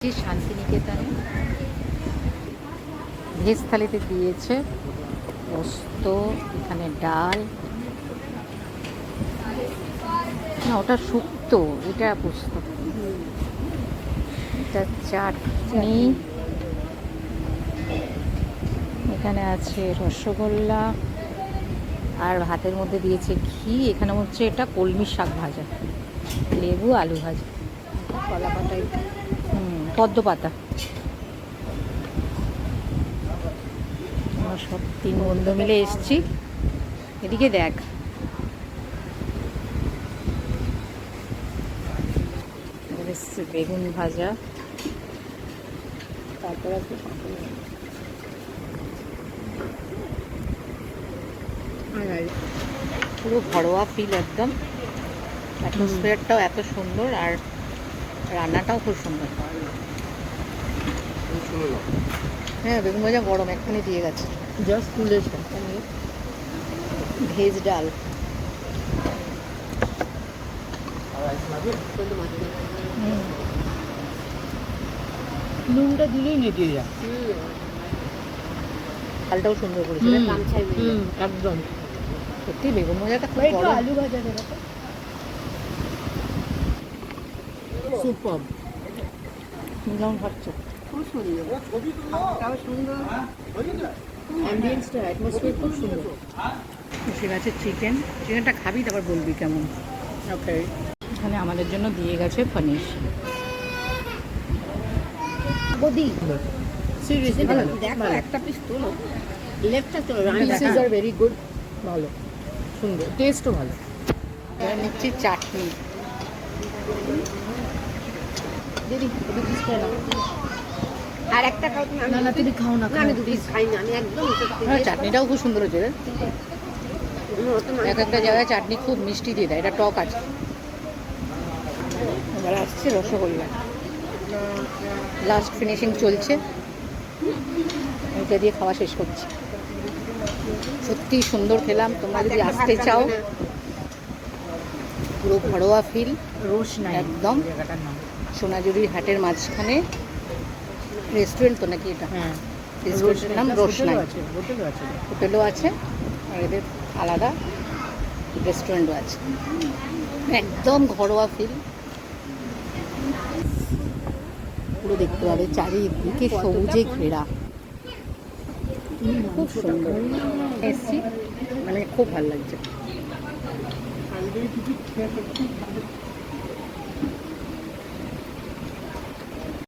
শান্তিনিকেতনে ভেজ থালিতে দিয়েছে পোস্ত, এখানে ডাল, না ওটা শুক্তো, এটা পোস্ত, এটা চাটনি, এখানে আছে রসগোল্লা, আর ভাতের মধ্যে দিয়েছে ঘি। এখানে হচ্ছে এটা কলমি শাক ভাজা, লেবু, আলু ভাজা, কলা পাতায় পদ্ম পাতা। আমরা সব 3 বন্ধু মিলে এসছি। এদিকে দেখ, বেগুন ভাজা, তারপর পুরো ঘরোয়া ফিল একদম। অ্যাটমসফিয়ারটাও এত সুন্দর, আর রান্নাটাও খুব সুন্দর। হ্যাঁ, বেগুন ভাজা গরম এক্ষুনি দিয়ে গেছে, জাস্ট তুলেছে। ভেজ ডাল, নুনটা দিলেই নেটিয়ে যায়। ডালটাও সুন্দর করেছে, একদম সত্যি বেগুন ভাজাটা খুব গরম। আলু ভাজা দেবে তো, সুপার। নিলাম ভাবছো খুব সুন্দর, খাওয়াটাও সুন্দর, অ্যাম্বিয়েন্সটা, অ্যাটমসফিয়ার খুব সুন্দর। এসে গেছে চিকেন। চিকেনটা খাবি তারপর বলবি কেমন। ওকে, এখানে আমাদের জন্য দিয়ে গেছে পনির। বদি সিরিয়াসলি দেখো, একটা পিস তোলো, লেফটটা তোলো। Pieces আর ভেরি গুড, ভালো, সুন্দর, টেস্টও ভালো। এবার নিচ্ছি চাটনি। দিদি দুটো পিস খেয়ে নাও। আর একটা খাও তুমি? না না, তুমি খাও না। আমি দুটো পিস খাই না, আমি একদম। হ্যাঁ, চাটনিটাও খুব সুন্দর হয়েছে রে। এক একটা জায়গায় চাটনি খুব মিষ্টি দিয়ে দেয়, এটা টক আছে। এবার আসছে রসগোল্লা, লাস্ট ফিনিশিং চলছে, এটা দিয়ে খাওয়া শেষ করছি। সত্যি সুন্দর খেলাম। তোমরা যদি আসতে চাও, পুরো ঘরোয়া ফিল, রোশনাই একদম জায়গাটার নাম। সোনাঝুরির হাটের মাঝখানে রেস্টুরেন্ট তো নাকি এটা? হ্যাঁ, রেস্টুরেন্টের নাম রোশনাই। হোটেলও আছে, হোটেলও আছে, আর এদের আলাদা রেস্টুরেন্টও আছে। একদম ঘরোয়া ফিল, পুরো দেখতে পাবে চারিদিকে সবুজে ঘেরা, খুব সুন্দর। এসছি, মানে খুব ভালো লাগছে।